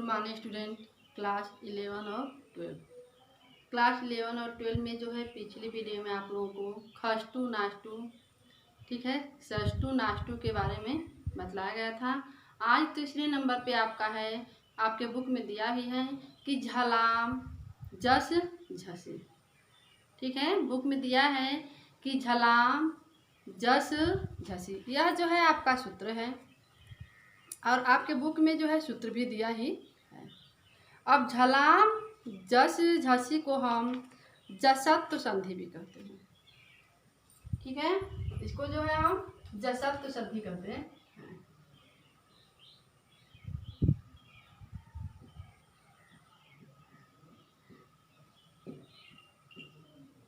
Morning student class 11 और 12। Class 11 और 12 में जो है पिछली वीडियो में आप लोगों को खस्टू नास्टू, ठीक है, सस्टू नास्टू के बारे में बतलाया गया था। आज तीसरे नंबर पे आपका है, आपके बुक में दिया ही है कि झलाम जस झसी। ठीक है, बुक में दिया है कि झलाम जस झसी, यह जो है आपका सूत्र है और आपके बुक में जो है सूत्र भी दिया ही है। अब झलाम जस झसी को हम जसत्व संधि भी कहते हैं। ठीक है, इसको जो है हम जसत्व संधि कहते हैं।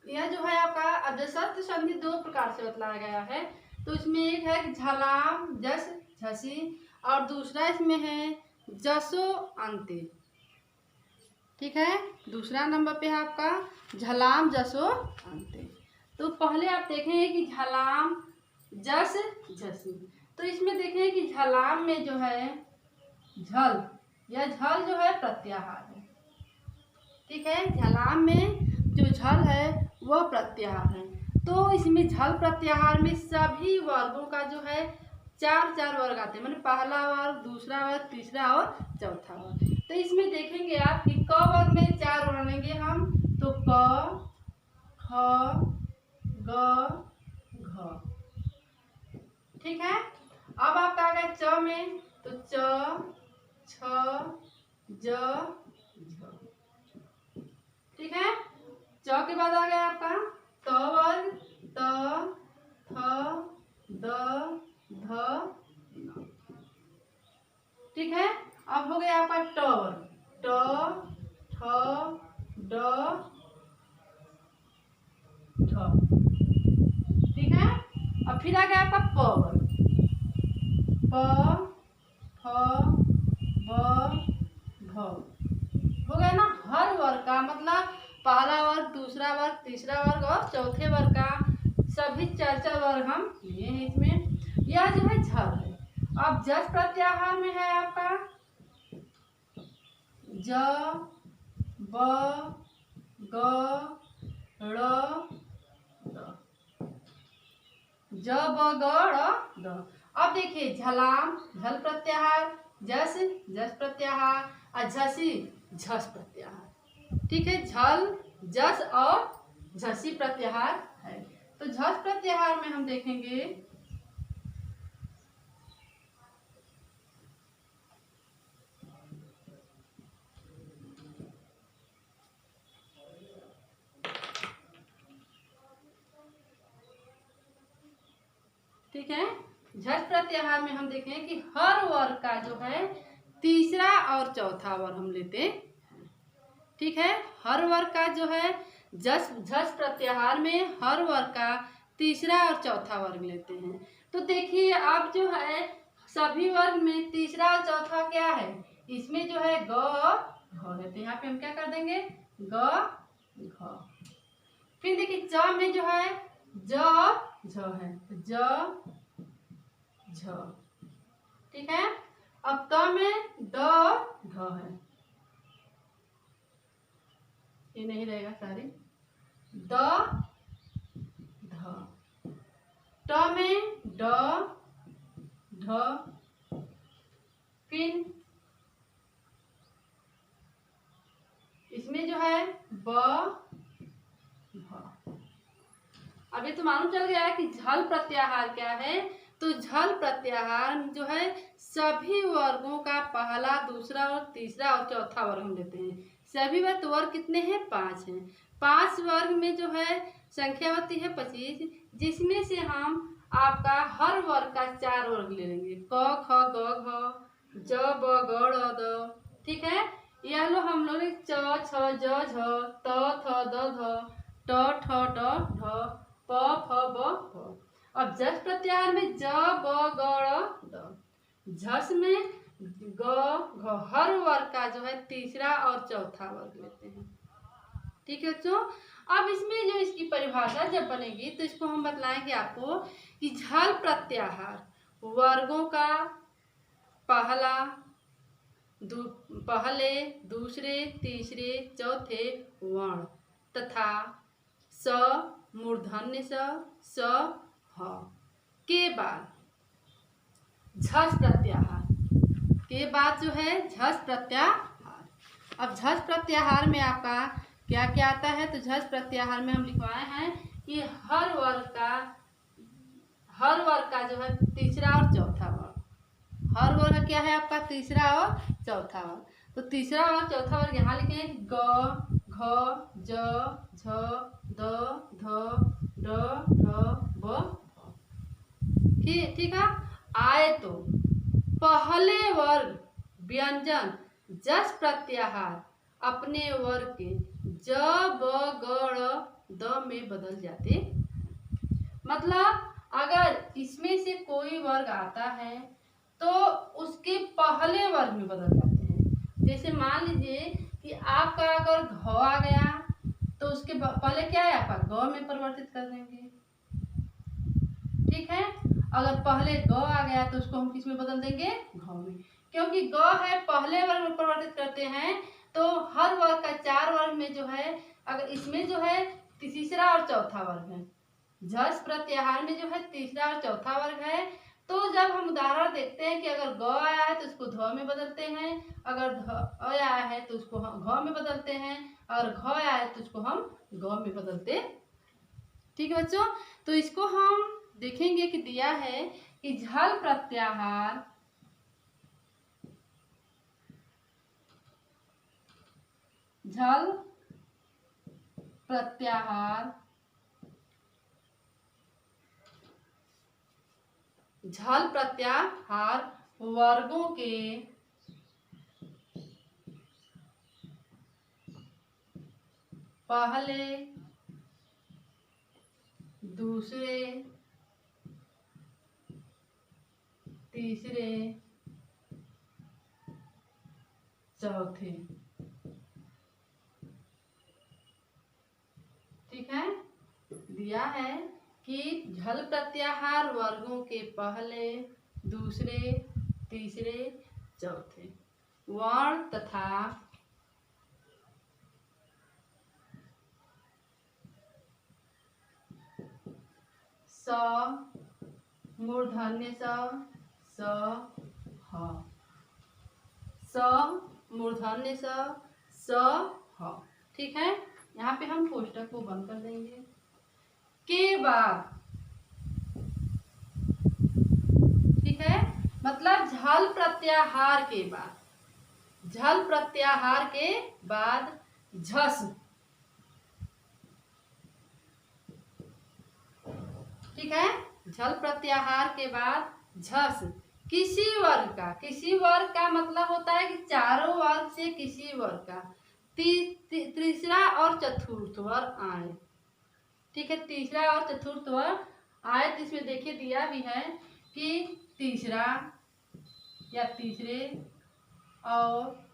यह जो है आपका जसत्व संधि दो प्रकार से बतलाया गया है। तो इसमें एक है झलाम जस झसी और दूसरा इसमें है जसो अंते। ठीक है, दूसरा नंबर पे है आपका झलाम जसो अंते। तो पहले आप देखेंगे कि झलाम जस झसी। तो इसमें देखेंगे कि झलाम में जो है झल, यह झल जो है प्रत्याहार है। ठीक है, झलाम में जो झल है वह प्रत्याहार है। तो इसमें झल प्रत्याहार में सभी वर्गों का जो है चार चार वर्ग आते हैं, मतलब पहला वर्ग, दूसरा वर्ग, तीसरा और चौथा वर्ग। तो इसमें देखेंगे आप कि क वर्ग में चार वर्ग लेंगे हम, तो क, ख, ग, घ। ठीक है, अब आपका आ गया च में, तो च, छ, ज, झ। ठीक है, च के बाद आ गया आपका त वर्ग, त, थ, द, ध, न। ठीक है, अब हो गया आपका ट वर्ग, ट, ठ, ड, ढ। ठीक है, अब फिर आ गया आपका प वर्ग, प, फ, ब, भ। हो गया ना। हर वर्ग का मतलब पहला वर्ग, दूसरा वर्ग, तीसरा वर्ग और चौथे वर्ग का सभी चार चार वर्ग हम लिए हैं इसमें। यह जो है झल है। अब जस प्रत्याहार में है आपका ज, ब, ग, ड़, द। ज, ब, ग, ड़, द। अब देखिए झलाम झल प्रत्याहार, जस जस प्रत्याहार और झसी झस प्रत्याहार। ठीक है, झल जस और झसी प्रत्याहार है। तो झस प्रत्याहार में हम देखेंगे ठीक है, झस प्रत्याहार में हम देखें कि हर वर्ग का जो है तीसरा और चौथा वर्ग हम लेते हैं। ठीक है, हर वर्ग का जो है झस प्रत्याहार में हर वर्ग का तीसरा और चौथा वर्ग लेते हैं। तो देखिए अब जो है सभी वर्ग में तीसरा और चौथा क्या है, इसमें जो है ग घ है, तो यहाँ पे हम क्या कर देंगे ग घ। फिर देखिए च में जो है ज झ है, ज झ। ठीक है, अब त में द ध है, ये नहीं रहेगा सारी, द ध। ट में ड ढ, फिर इसमें जो है ब भ। अभी तो मालूम चल गया है कि झल प्रत्याहार क्या है। तो झल प्रत्याहार जो है सभी वर्गों का पहला, दूसरा और तीसरा और चौथा वर्ग हम लेते हैं। सभी वर्ग कितने हैं, 5 हैं। 5 वर्ग में जो है संख्या होती है 25, जिसमें से हम आपका हर वर्ग का 4 वर्ग ले लेंगे, क, ख, ग, घ, ज, ब, ग, ड़, द। ठीक है, यह लो हम लोग च, छ, ज, झ, त, थ, द, ध, ट, ठ, ड, ढ, प, फ, ब, भ। अब जस प्रत्याहार में ज, ब, ग, ड़, द। झस में ग घ, हर वर्ग का जो है तीसरा और चौथा वर्ग लेते हैं। ठीक है बच्चों, अब इसमें जो इसकी परिभाषा जब बनेगी तो इसको हम बतलाएंगे आपको कि झल प्रत्याहार वर्गों का पहला, पहले, दूसरे, तीसरे, चौथे वर्ण तथा स मूर्धन्य स ह के बाद झस प्रत्याहार के बाद जो है झस प्रत्याहार। अब झस प्रत्याहार में आपका क्या क्या आता है? तो झस प्रत्याहार में हम लिखवाए हैं कि हर वर्ग का जो है तीसरा और चौथा वर्ग। हर वर्ग क्या है आपका? तीसरा और चौथा वर्ग। तो तीसरा और चौथा वर्ग यहाँ लिखे ग, घ, ज, झ, द, ध, ड, ढ, ब। ठीक है। आए तो पहले वर्ग व्यंजन जस प्रत्याहार अपने वर्ग के ज, ब, ग, ड़, द में बदल जाते। मतलब अगर इसमें से कोई वर्ग आता है तो उसके पहले वर्ग में बदल जाते हैं। जैसे मान लीजिए कि आपका अगर घ आ गया तो उसके पहले क्या है आपका? ग में परिवर्तित कर देंगे। ठीक है। अगर पहले ग आ गया तो उसको हम किस में बदल देंगे? घ में। क्योंकि ग है पहले वर्ग में परिवर्तित करते हैं तो हर वर्ग का चार वर्ग में जो है, अगर इसमें जो है तीसरा और चौथा वर्ग है, झस प्रत्याहार में जो है तीसरा और चौथा वर्ग है। तो जब हम उदाहरण देखते हैं कि अगर ग आया है तो उसको ध में बदलते हैं, अगर ध आया है तो उसको हम घ में बदलते हैं, और घ आया है तो उसको हम ग में बदलते। ठीक है बच्चों। तो इसको हम देखेंगे कि दिया है कि झल प्रत्याहार झल प्रत्याहार झल प्रत्याहार वर्गों के पहले, दूसरे, तीसरे, चौथे। ठीक है। दिया है कि झल प्रत्याहार वर्गों के पहले, दूसरे, तीसरे, चौथे वर्ण तथा स मूर्धन्य स ह, स मूर्धन्य स ह। ठीक है। यहाँ पे हम कोष्टक को बंद कर देंगे। के बाद, ठीक है, मतलब झल प्रत्याहार के बाद, झल प्रत्याहार के बाद झस। ठीक है। झल प्रत्याहार के बाद झस किसी वर्ग का मतलब होता है कि चारों वर्ग से किसी वर्ग का तीसरा और चतुर्थ वर्ग आए। ठीक है। तीसरा और चतुर्थ वर्ग आए तो इसमें देखिए दिया भी है कि तीसरा या तीसरे और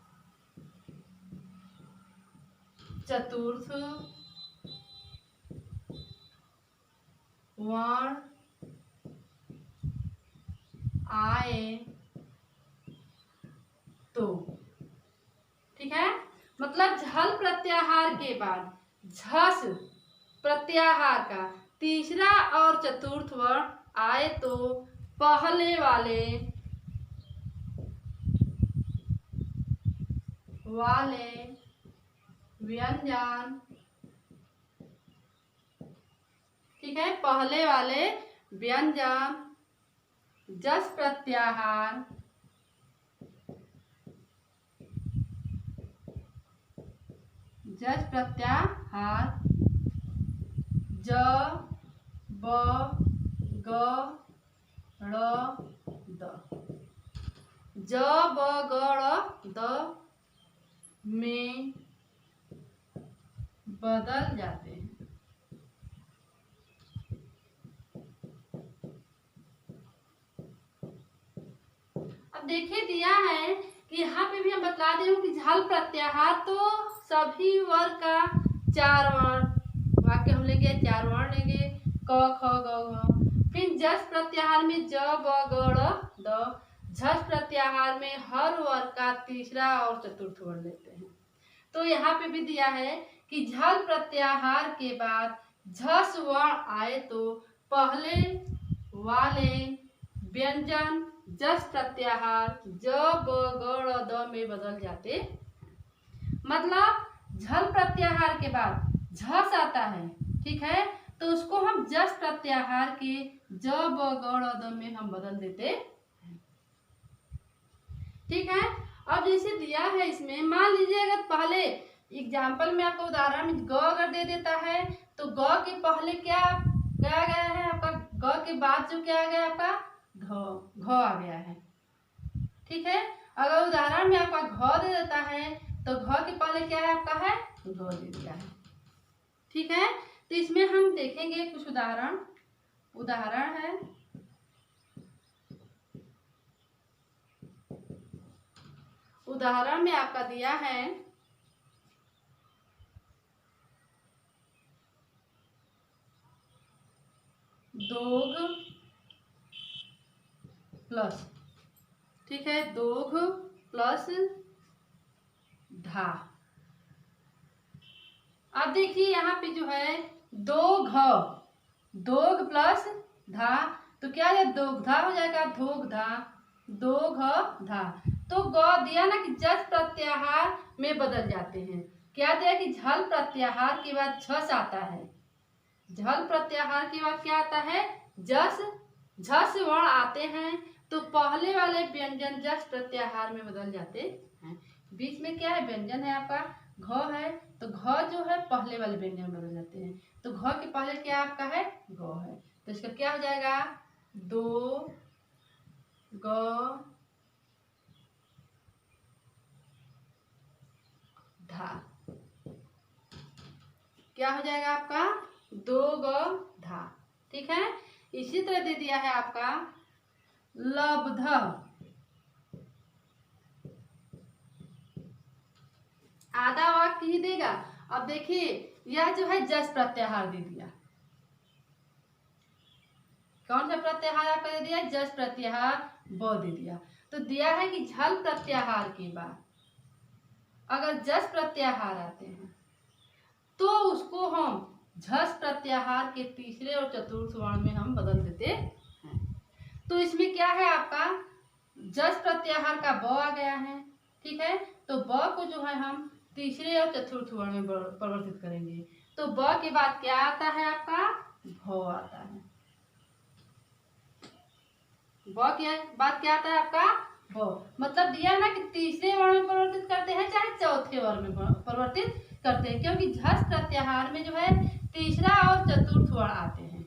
चतुर्थ वर्ण आए तो। ठीक है। मतलब झल प्रत्याहार के बाद झस प्रत्याहार का तीसरा और चतुर्थ वर्ण आए तो पहले वाले व्यंजन, ठीक है, पहले वाले व्यंजन जस प्रत्याहार ज, ब, ग, ड़, द, ज, ब, ग, ड़, द में बदल जाते हैं। अब देखिए दिया है कि यहाँ पे भी हम बता दे कि झल प्रत्याहार तो सभी वर्ग का चार वर्ण, वाक्य हम लेंगे चार वर्ण लेंगे क, ख, ग, घ। फिर जस प्रत्याहार में ज, ब, ग, ड़, द, झस प्रत्याहार में हर वर्ग का तीसरा और चतुर्थ वर्ण लेते हैं। तो यहाँ पे भी दिया है कि झल प्रत्याहार के बाद झस वर्ण आए तो पहले वाले व्यंजन जस प्रत्याहार ज ब ग ड़ द में बदल जाते। मतलब झल प्रत्याहार के बाद झस आता है, ठीक है, तो उसको हम जस प्रत्याहार के ज ब ग ड़ द में हम बदल देते हैं। ठीक है। अब जैसे दिया है इसमें, मान लीजिए अगर पहले एग्जाम्पल में आपको उदाहरण में ग अगर दे देता है तो ग के पहले क्या क्या गया है आपका, ग के बाद जो क्या आ गया आपका घ आ गया है। ठीक है। अगर उदाहरण में आपका घ दे देता है तो घ के पहले क्या है आपका है ग दे दिया है। ठीक है। तो इसमें हम देखेंगे कुछ उदाहरण है। उदाहरण में आपका दिया है दोग प्लस, ठीक है, दोग प्लस धा। अब देखिए यहाँ पे जो है दोग प्लस धा, तो क्या है दोगधा हो जाएगा, धोगधा, दोघ धा। तो ग दिया ना कि जस प्रत्याहार में बदल जाते हैं। क्या दिया कि झल प्रत्याहार के बाद झस आता है, झल प्रत्याहार के बाद क्या आता है झस वर्ण आते हैं तो पहले वाले व्यंजन जस प्रत्याहार में बदल जाते हैं। बीच में क्या है व्यंजन है आपका घ है, तो घ जो है पहले वाले व्यंजन में बदल जाते हैं। तो घ के पहले क्या आपका है ग है, तो इसका क्या हो जाएगा दो ग धा। क्या हो जाएगा आपका दो ग धा। ठीक है। इसी तरह दे दिया है आपका लब्ध, आधा वाक्य ही देगा। अब देखिए यह जो है जस प्रत्याहार दे दिया, कौन सा प्रत्याहार आपका दे दिया जस प्रत्याहार ब दे दिया। तो दिया है कि झल प्रत्याहार के बाद अगर जस प्रत्याहार आते हैं तो उसको हम झस प्रत्याहार के तीसरे और चतुर्थ वर्ण में हम बदल देते हैं। तो इसमें क्या है आपका जस प्रत्याहार का ब आ गया है। ठीक है। तो ब को जो है हम तीसरे और चतुर्थ वर्ण में परिवर्तित करेंगे। तो ब के बाद क्या आता है आपका भ आता है। ब के बाद क्या आता है आपका भ, मतलब दिया ना कि तीसरे वर्ण में परिवर्तित करते हैं चाहे चौथे वर्ण में परिवर्तित करते हैं, क्योंकि झस प्रत्याहार में जो है तीसरा और चतुर्थ वर्ण आते हैं।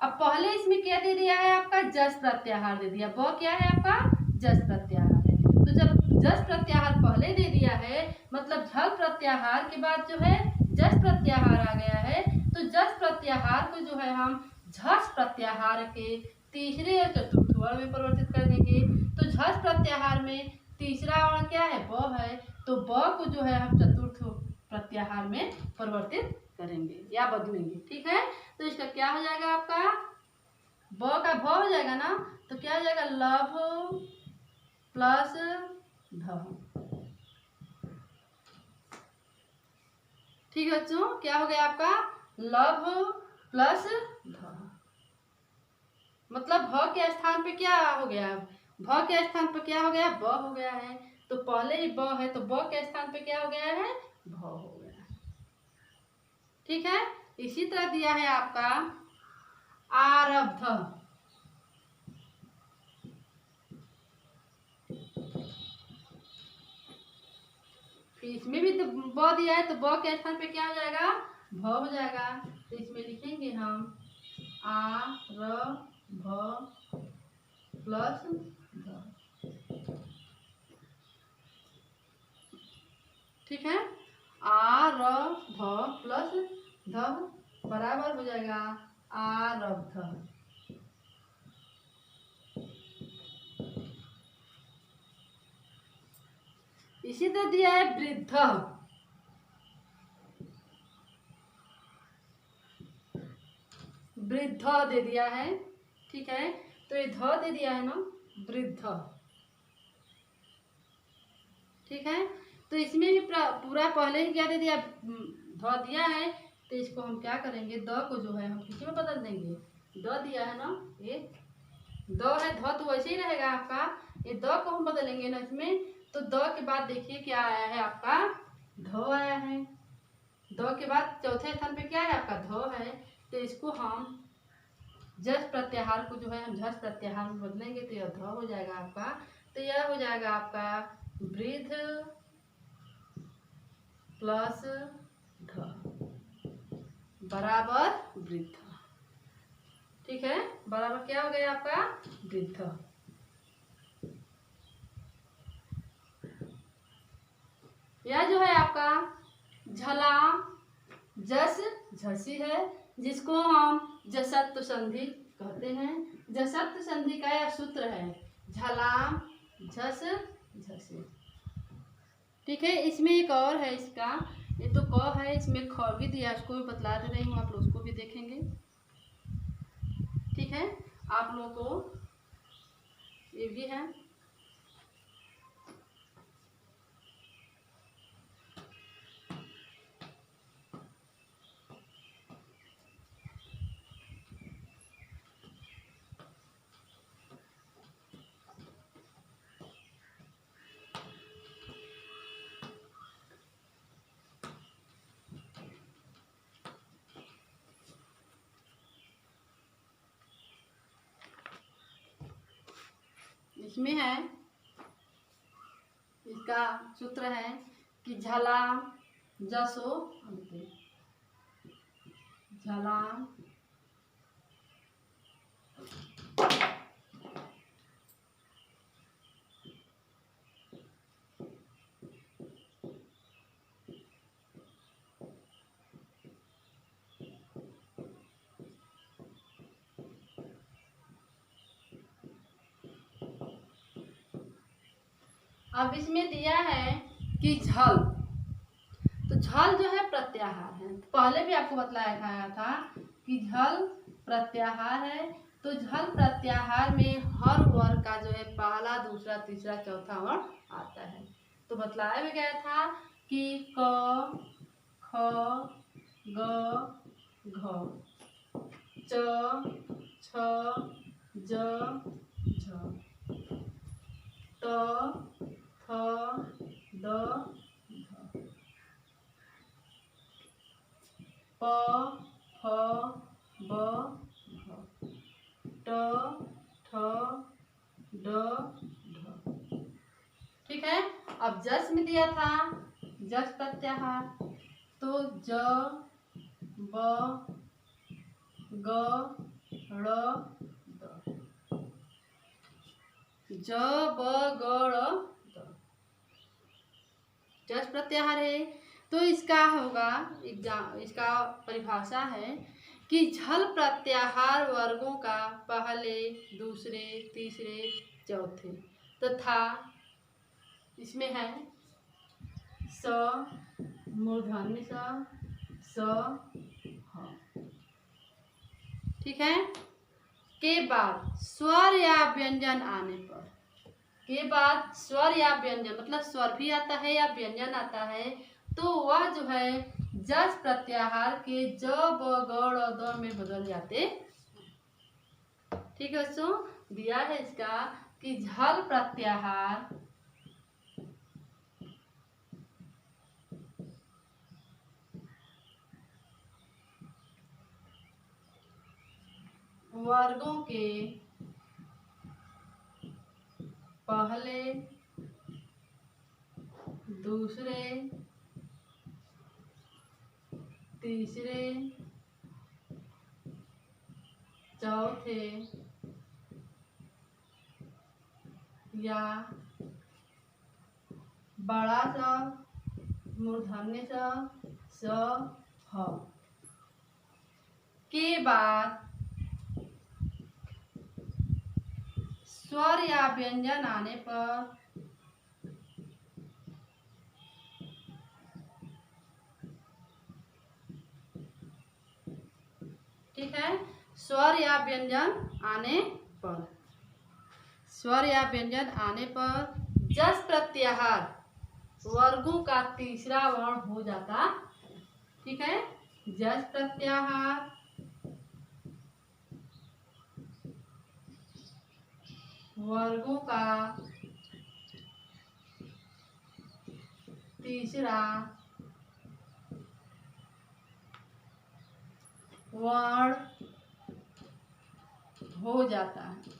अब पहले इसमें क्या दे दिया है आपका जस प्रत्याहार दे दिया, ब क्या है आपका जस प्रत्याहार है। तो जब जस प्रत्याहार पहले दे दिया है मतलब झल प्रत्याहार के बाद जो है जस प्रत्याहार आ गया है, तो जस प्रत्याहार को जो है हम झस प्रत्याहार के तीसरे और चतुर्थ वर्ण में परिवर्तित कर देंगे। तो झस प्रत्याहार में तीसरा वर्ण क्या है ब है, तो ब को जो है हम चतुर्थ प्रत्याहार में परिवर्तित करेंगे या बदलेंगे। ठीक है। तो इसका क्या हो जाएगा आपका ब का भ हो जाएगा ना, तो क्या हो जाएगा लभ प्लस ध। ठीक है बच्चों, क्या हो गया आपका लभ प्लस ध, मतलब भ के स्थान पे क्या हो गया, भ के स्थान पे क्या हो गया ब हो गया है। तो पहले ही ब है तो ब के स्थान पे क्या हो गया है भ हो गया। ठीक है। इसी तरह दिया है आपका आरब्ध, फिर इसमें भी तो ब दिया है तो ब के स्थान पे क्या हो जाएगा भ हो जाएगा। तो इसमें लिखेंगे हम आ र भ प्लस ध। ठीक है। आ र भ प्लस ध बराबर हो जाएगा आरब्ध। इसी तरह दिया है वृद्ध, वृद्ध दे दिया है। ठीक है। तो ये ध दे दिया है ना, वृद्ध। ठीक है, तो इसमें भी पूरा पहले ही क्या दे दिया, ध दिया है, तो इसको हम क्या करेंगे, द को जो है हम किसी में बदल देंगे। द दिया है ना, ये द है, ध तो वैसे ही रहेगा आपका, ये द को हम बदलेंगे ना इसमें, तो द के बाद देखिए क्या आया है आपका, ध आया है। द के बाद चौथे स्थान पे क्या है आपका, ध है। तो इसको हम जस प्रत्याहार को जो है हम झस प्रत्याहार में बदलेंगे तो यह ध हो जाएगा आपका। तो यह हो जाएगा आपका वृद्ध प्लस ध बराबर वृद्ध। ठीक है, बराबर क्या हो गया आपका, वृद्ध। यह जो है आपका झलाम जस झसी है, जिसको हम जसत्व संधि कहते हैं। जसत्व संधि का यह सूत्र है, झलाम झस झसी। ठीक है, इसमें एक और है इसका, ये तो क है, इसमें ख भी दिया, उसको भी बतला दे रही हूँ, आप लोग उसको भी देखेंगे। ठीक है, आप लोगों को ये भी है। इसमें है, इसका सूत्र है कि झलाम जसो अंते, झलाम अब इसमें दिया है कि झल, तो झल जो है प्रत्याहार है, पहले भी आपको बतलाया था कि झल प्रत्याहार है। तो झल प्रत्याहार में हर वर्ग का जो है पहला दूसरा तीसरा चौथा वर्ण आता है। तो बतलाया भी गया था कि क ख ग घ च छ ज झ त थ द ध प फ ब भ ट ठ ड ढ। ठीक है, अब जस में दिया था जस प्रत्याहार, तो ज ब ग ड़ द, ज ब ग ड़ द जस प्रत्याहार है। तो इसका होगा एग्जाम, इसका परिभाषा है कि झल प्रत्याहार वर्गों का पहले दूसरे तीसरे चौथे तथा इसमें है स मूर्धन्य स ह। ठीक है, के बाद स्वर या व्यंजन आने पर, के बाद स्वर या व्यंजन मतलब स्वर भी आता है या व्यंजन आता है, तो वह जो है जस प्रत्याहार के ज ब ग ड़ द में बदल जाते। ठीक है दोस्तों, दिया है इसका कि झल प्रत्याहार वर्गों के पहले दूसरे तीसरे चौथे या बड़ा सा मूर्धन्य स ह के बाद स्वर या व्यंजन आने पर ठीक है, स्वर या व्यंजन आने पर स्वर या व्यंजन आने पर जस प्रत्याहार वर्गों का तीसरा वर्ण हो जाता है। ठीक है, जस प्रत्याहार वर्गों का तीसरा वर्ण हो जाता है।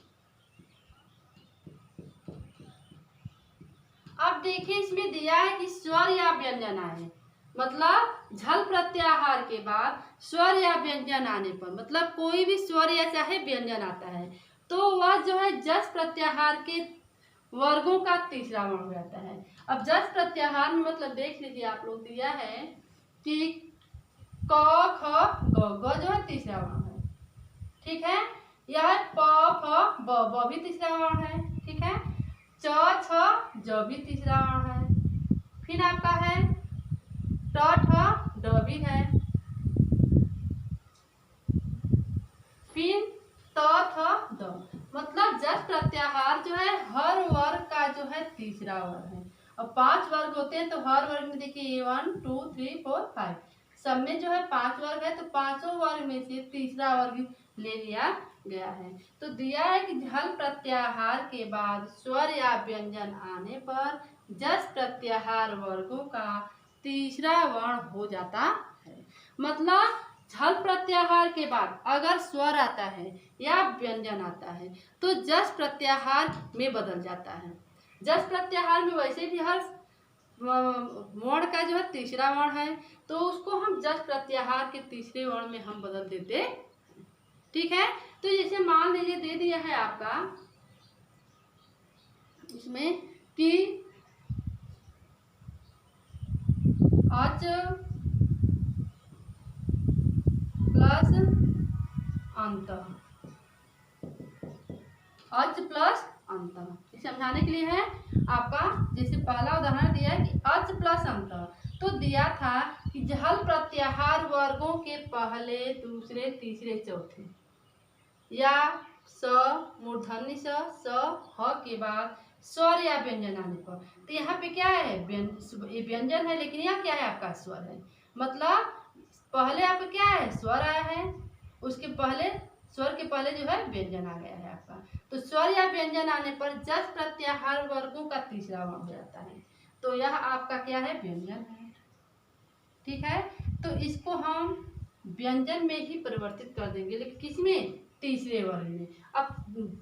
अब देखिए इसमें दिया है कि स्वर या व्यंजन आए, मतलब झल प्रत्याहार के बाद स्वर या व्यंजन आने पर, मतलब कोई भी स्वर या चाहे व्यंजन आता है तो वह जो है जस प्रत्याहार के वर्गों का तीसरा वर्ण हो जाता है। अब जस प्रत्याहार में मतलब देख लीजिए आप लोग, दिया है कि क ख ग जो है तीसरा वर्ण है। ठीक है, यह प फ ब भी तीसरा वर्ण है। ठीक है, च छ ज भी तीसरा वर्ण है। फिर आपका है ट ठ ड भी है। फिर त थ द, मतलब जस प्रत्याहार जो है हर वर्ग का जो है तीसरा वर्ग है। अब 5 वर्ग होते हैं तो हर वर्ग में देखिए 1 2 3 4 5 सब में जो है 5 वर्ग है, तो पांचों वर्ग में से तीसरा वर्ग ले लिया गया है। तो दिया है कि झल प्रत्याहार के बाद स्वर या व्यंजन आने पर जस प्रत्याहार वर्गों का तीसरा वर्ण हो जाता है। मतलब झल प्रत्याहार के बाद अगर स्वर आता है या व्यंजन आता है तो जस प्रत्याहार में बदल जाता है। जस प्रत्याहार में वैसे भी हर वर्ण का जो है तीसरा वर्ण है, तो उसको हम जस प्रत्याहार के तीसरे वर्ण में हम बदल देते हैं। ठीक है, तो जैसे मान लीजिए दे दिया है आपका इसमें कि अच प्लस अंत, अच प्लस अंत समझाने के लिए है आपका। जैसे पहला उदाहरण दिया है कि अच प्लस अंत, तो दिया था कि झल प्रत्याहार वर्गों के पहले दूसरे तीसरे चौथे या स मूर्धन्य स ह के बाद स्वर या व्यंजन आने पर, तो यहाँ पे क्या है व्यंजन है, लेकिन यहाँ क्या है आपका स्वर है। मतलब पहले आपका क्या है स्वर आया है, उसके पहले स्वर के पहले जो है व्यंजन आ गया है आपका। तो स्वर या व्यंजन आने पर जस प्रत्याहार वर्गों का तीसरा वर्ण हो जाता है, तो यह आपका क्या है व्यंजन है। ठीक है, तो इसको हम व्यंजन में ही परिवर्तित कर देंगे, लेकिन किसमें तीसरे वर्ग में। अब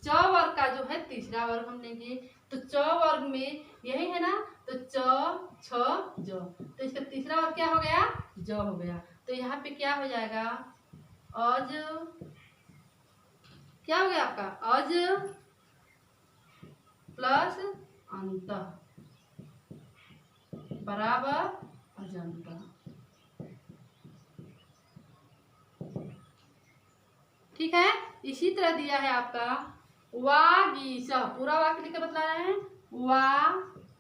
च वर्ग का जो है तीसरा वर्ग हम लेंगे, तो च वर्ग में यही है ना, तो च छ ज, तो इसका तीसरा वर्ग क्या हो गया ज हो गया। तो यहाँ पे क्या हो जाएगा अज, क्या हो गया आपका अज प्लस अंत बराबर अजंत। ठीक है, इसी तरह दिया है आपका वा गी स, पूरा वाक्य लिखकर बतला रहे हैं वा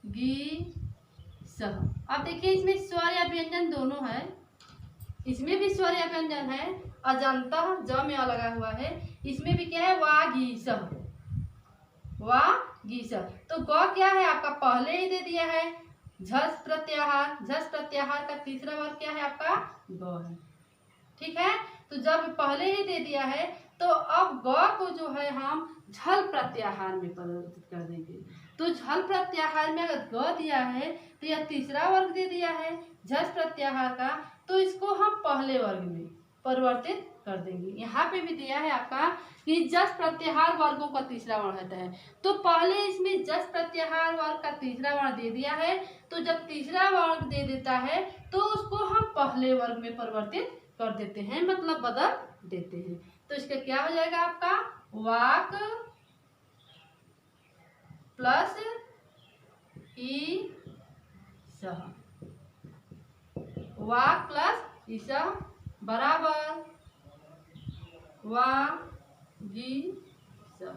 गी स। अब देखिए इसमें स्वर या व्यंजन दोनों है, इसमें भी स्वर या व्यंजन है, अजंत ज में लगा हुआ है, इसमें भी क्या है वा गी स, वा गी स। तो ग क्या है आपका पहले ही दे दिया है झस प्रत्याहार, झस प्रत्याहार का तीसरा वर्ग क्या है आपका ग है। ठीक है, तो जब पहले ही दे दिया है तो अब ग को जो है हम झल प्रत्याहार में परिवर्तित कर देंगे। तो झल प्रत्याहार में अगर ग दिया है तो यह तीसरा वर्ग दे दिया है झस प्रत्याहार का, तो इसको हम पहले वर्ग में परिवर्तित कर देंगे। यहाँ पे भी दिया है आपका कि जस प्रत्याहार वर्गों का तीसरा वर्ण होता है, तो पहले इसमें जस प्रत्याहार वर्ग का तीसरा वर्ण दे दिया है, तो जब तीसरा वर्ग दे देता है तो उसको हम पहले वर्ग में परिवर्तित कर देते हैं, मतलब बदल देते हैं। तो इसका क्या हो जाएगा आपका वाक प्लस ई सह, वाक प्लस ई सह बराबर वा गी सह।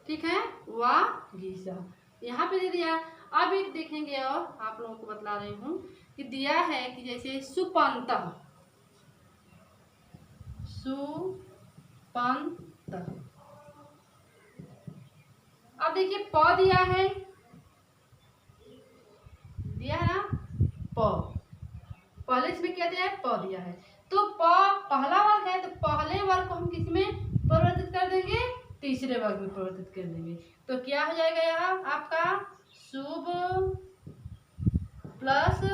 ठीक है, वा गी सह यहाँ पे दे दिया। अब एक देखेंगे और आप लोगों को बतला रही हूँ कि दिया है कि जैसे सुपंत, सु पंत। अब देखिए प दिया है ना, प, पहले इसमें क्या दिया है, प दिया है। तो प पहला वर्ग है, तो पहले वर्ग को हम किस में परिवर्तित कर देंगे, तीसरे वर्ग में परिवर्तित कर देंगे। तो क्या हो जाएगा यहाँ आपका शुभ प्लस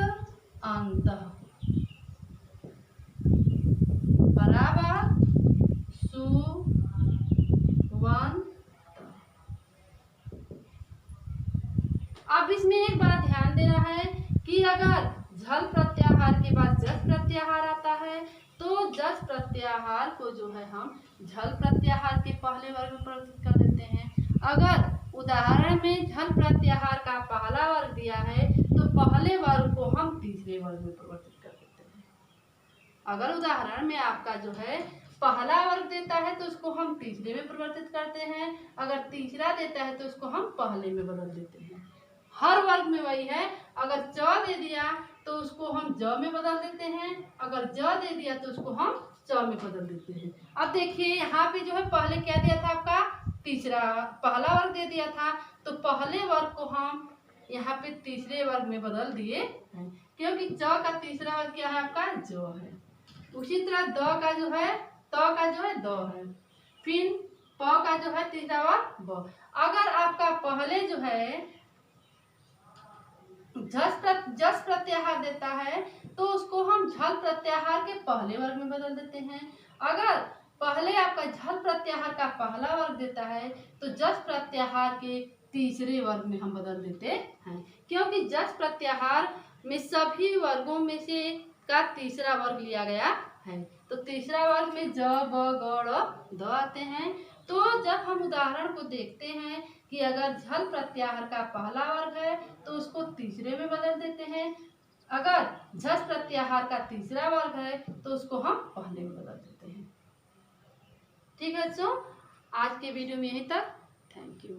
अंत बराबर सुवंत। अब इसमें एक बात ध्यान देना है कि अगर झल प्रत्याहार के बाद जस प्रत्याहार आता है तो जस प्रत्याहार को जो है हम झल प्रत्याहार के पहले वर्ग में परिवर्तित कर देते हैं। अगर उदाहरण में झल प्रत्याहार का पहला वर्ग दिया है तो पहले वर्ग को हम तीसरे वर्ग में परिवर्तित कर देते हैं। अगर उदाहरण में आपका जो है पहला वर्ग देता है तो उसको हम तीसरे में परिवर्तित करते हैं, अगर तीसरा देता है तो उसको हम पहले में बदल देते हैं। हर वर्ग में वही है, अगर च दे दिया तो उसको हम ज में बदल देते हैं, अगर ज दे दिया तो उसको हम च में बदल देते हैं। अब देखिए यहाँ पे जो है पहले क्या दिया था आपका तीसरा, पहला वर्ग दे दिया था तो पहले वर्ग को हम यहाँ पे तीसरे वर्ग में बदल दिए हैं, क्योंकि च का तीसरा वर्ग क्या है आपका ज है। उसी तरह द का जो है, त का जो है द है, फिर प का जो है तीसरा वर्ग ब। अगर आपका पहले जो है जस प्रत्याहार देता है तो उसको हम झल प्रत्याहार के पहले वर्ग में बदल देते हैं। अगर पहले आपका झल प्रत्याहार का पहला वर्ग देता है तो जस प्रत्याहार के तीसरे वर्ग में हम बदल देते हैं, क्योंकि जस प्रत्याहार में सभी वर्गों में से का तीसरा वर्ग लिया गया है। तो तीसरा वर्ग में ज ब ग ड द आते हैं। तो जब हम उदाहरण को देखते हैं कि अगर झल प्रत्याहार का पहला वर्ग है तो उसको तीसरे में बदल देते हैं, अगर झस प्रत्याहार का तीसरा वर्ग है तो उसको हम पहले में बदल देते हैं। ठीक है बच्चों, आज के वीडियो में यहीं तक। Thank you.